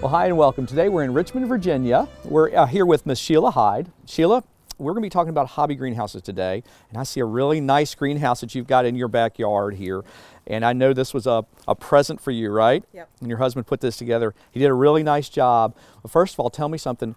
Well, hi and welcome. Today we're in Richmond, Virginia. We're here with Miss Sheila Hyde. Sheila, we're going to be talking about hobby greenhouses today, and I see a really nice greenhouse that you've got in your backyard here. And I know this was a present for you, right? Yep. And your husband put this together. He did a really nice job. Well, first of all, tell me something.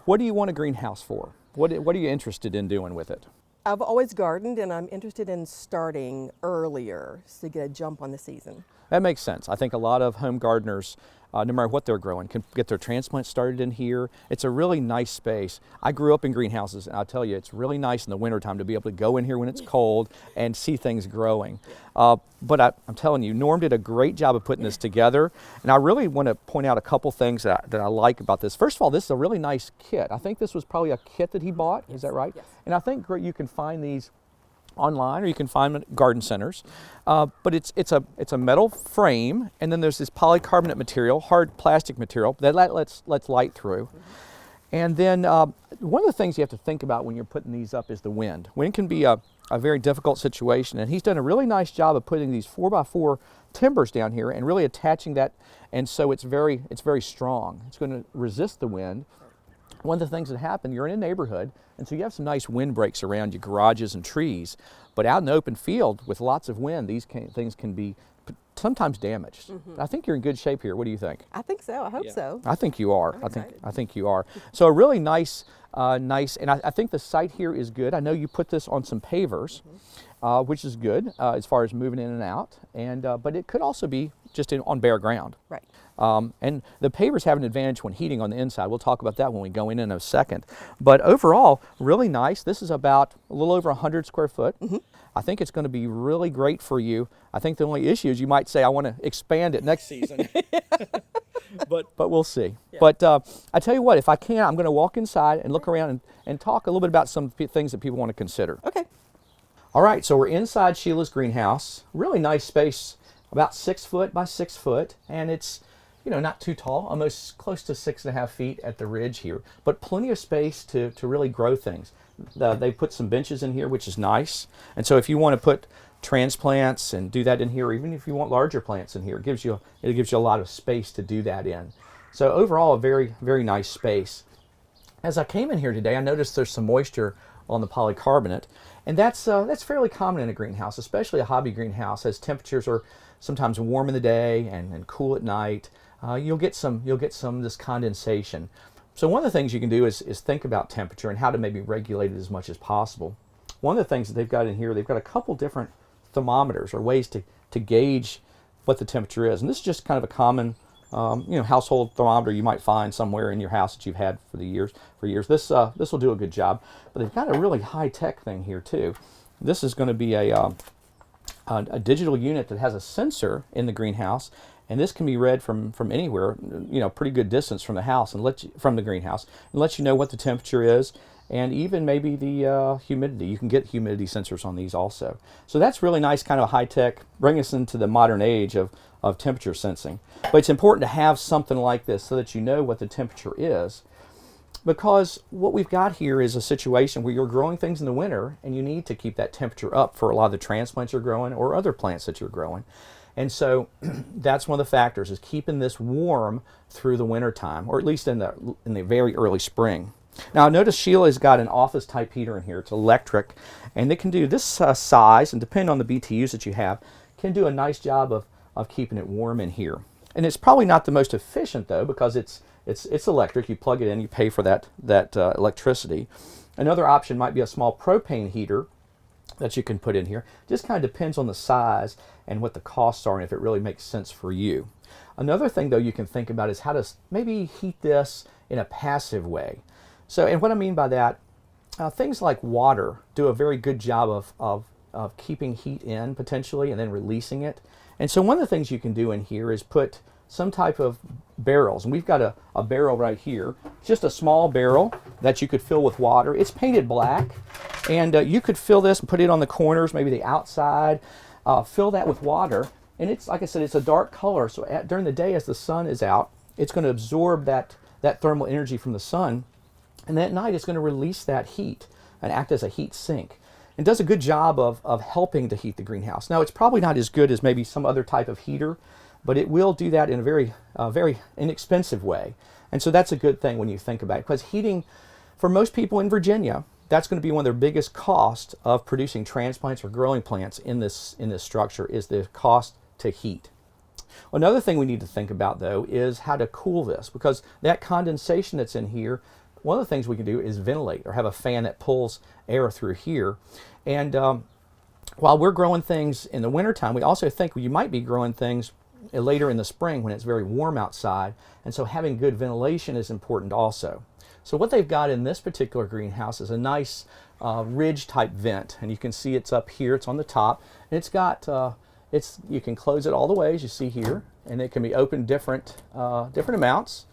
What do you want a greenhouse for? What are you interested in doing with it? I've always gardened, and I'm interested in starting earlier to get a jump on the season. That makes sense. I think a lot of home gardeners, no matter what they're growing, can get their transplants started in here. It's a really nice space. I grew up in greenhouses, and I'll tell you, it's really nice in the wintertime to be able to go in here when it's cold and see things growing. But I'm telling you, Norm did a great job of putting this together, and I really want to point out a couple things that I like about this. First of all, this is a really nice kit. I think this was probably a kit that he bought. Is that right? Yes. And I think you can find these online, or you can find them at garden centers. But it's a metal frame, and then there's this polycarbonate material, hard plastic material that lets light through. And then one of the things you have to think about when you're putting these up is the wind. Wind can be a very difficult situation, and he's done a really nice job of putting these 4x4 timbers down here and really attaching that, and so it's very strong. It's going to resist the wind. One of the things that happen, you're in a neighborhood, and so you have some nice wind breaks around your garages and trees, but out in the open field with lots of wind, these things can be sometimes damaged. I think you're in good shape here. What do you think? I think so. I hope so. I think you are. I'm excited. I think you are. So a really nice, and I think the site here is good. I know you put this on some pavers, which is good as far as moving in and out, and but it could also be just on bare ground. Right. And the pavers have an advantage when heating on the inside. We'll talk about that when we go in a second. But overall, really nice. This is about a little over 100 square foot. I think it's going to be really great for you. I think the only issue is you might say, I want to expand it next season. but we'll see. Yeah. But I tell you what, if I can, I'm going to walk inside and look around and talk a little bit about some things that people want to consider. Okay. All right, so we're inside Sheila's greenhouse. Really nice space, about 6 foot by 6 foot, and it's not too tall, almost close to 6.5 feet at the ridge here, but plenty of space to really grow things. They put some benches in here, which is nice. And so if you want to put transplants and do that in here, or even if you want larger plants in here, it gives you a lot of space to do that in. So overall, a very, very nice space. As I came in here today, I noticed there's some moisture on the polycarbonate, and that's fairly common in a greenhouse, especially a hobby greenhouse, as temperatures are sometimes warm in the day and cool at night. You'll get some of this condensation. So one of the things you can do is think about temperature and how to maybe regulate it as much as possible. One of the things that they've got in here, they've got a couple different thermometers or ways to gauge what the temperature is. And this is just kind of a common household thermometer you might find somewhere in your house that you've had for years. This will do a good job. But they've got a really high-tech thing here too. This is going to be a digital unit that has a sensor in the greenhouse, and this can be read from anywhere, pretty good distance from the house from the greenhouse, and let you know what the temperature is, and even maybe the humidity. You can get humidity sensors on these also. So that's really nice, kind of high tech, bring us into the modern age of temperature sensing. But it's important to have something like this so that you know what the temperature is, because what we've got here is a situation where you're growing things in the winter and you need to keep that temperature up for a lot of the transplants you're growing or other plants that you're growing. And so that's one of the factors, is keeping this warm through the winter time, or at least in the very early spring. Now notice Sheila's got an office type heater in here. It's electric, and it can do this size, and depending on the BTUs that you have, can do a nice job of keeping it warm in here. And it's probably not the most efficient though, because it's electric. You plug it in, you pay for that electricity. Another option might be a small propane heater that you can put in here. Just kind of depends on the size and what the costs are and if it really makes sense for you. Another thing though you can think about is how to maybe heat this in a passive way. So, and what I mean by that, things like water do a very good job of keeping heat in potentially and then releasing it. And so one of the things you can do in here is put some type of barrels, and we've got a barrel right here, just a small barrel that you could fill with water. It's painted black, and you could fill this and put it on the corners, maybe the outside, fill that with water, and it's, like I said, it's a dark color, so during the day as the sun is out, it's going to absorb that thermal energy from the sun, and at night it's going to release that heat and act as a heat sink. It does a good job of helping to heat the greenhouse. Now, it's probably not as good as maybe some other type of heater but it will do that in a very inexpensive way. And so that's a good thing when you think about it, because heating, for most people in Virginia, that's going to be one of their biggest costs of producing transplants or growing plants in this structure, is the cost to heat. Another thing we need to think about, though, is how to cool this, because that condensation that's in here, one of the things we can do is ventilate or have a fan that pulls air through here. And while we're growing things in the wintertime, we also think you might be growing things later in the spring when it's very warm outside, and so having good ventilation is important also. So what they've got in this particular greenhouse is a nice ridge type vent, and you can see it's up here, it's on the top, and it's got you can close it all the way, as you see here, and it can be opened different amounts,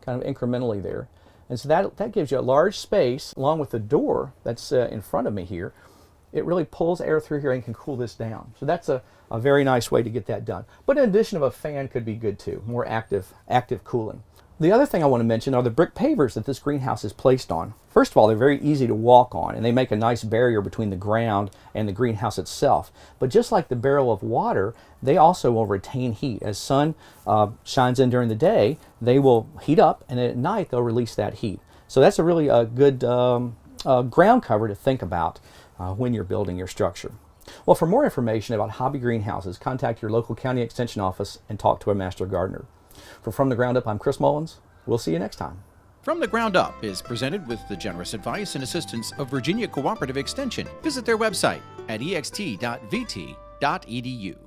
kind of incrementally there. And so that gives you a large space, along with the door that's in front of me here. It really pulls air through here and can cool this down. So that's a very nice way to get that done. But in addition of a fan could be good too, more active cooling. The other thing I want to mention are the brick pavers that this greenhouse is placed on. First of all, they're very easy to walk on, and they make a nice barrier between the ground and the greenhouse itself. But just like the barrel of water, they also will retain heat. As sun shines in during the day, they will heat up, and at night they'll release that heat. So that's a really good ground cover to think about when you're building your structure. Well, for more information about hobby greenhouses, contact your local county extension office and talk to a master gardener. From the Ground Up, I'm Chris Mullins. We'll see you next time. From the Ground Up is presented with the generous advice and assistance of Virginia Cooperative Extension. Visit their website at ext.vt.edu.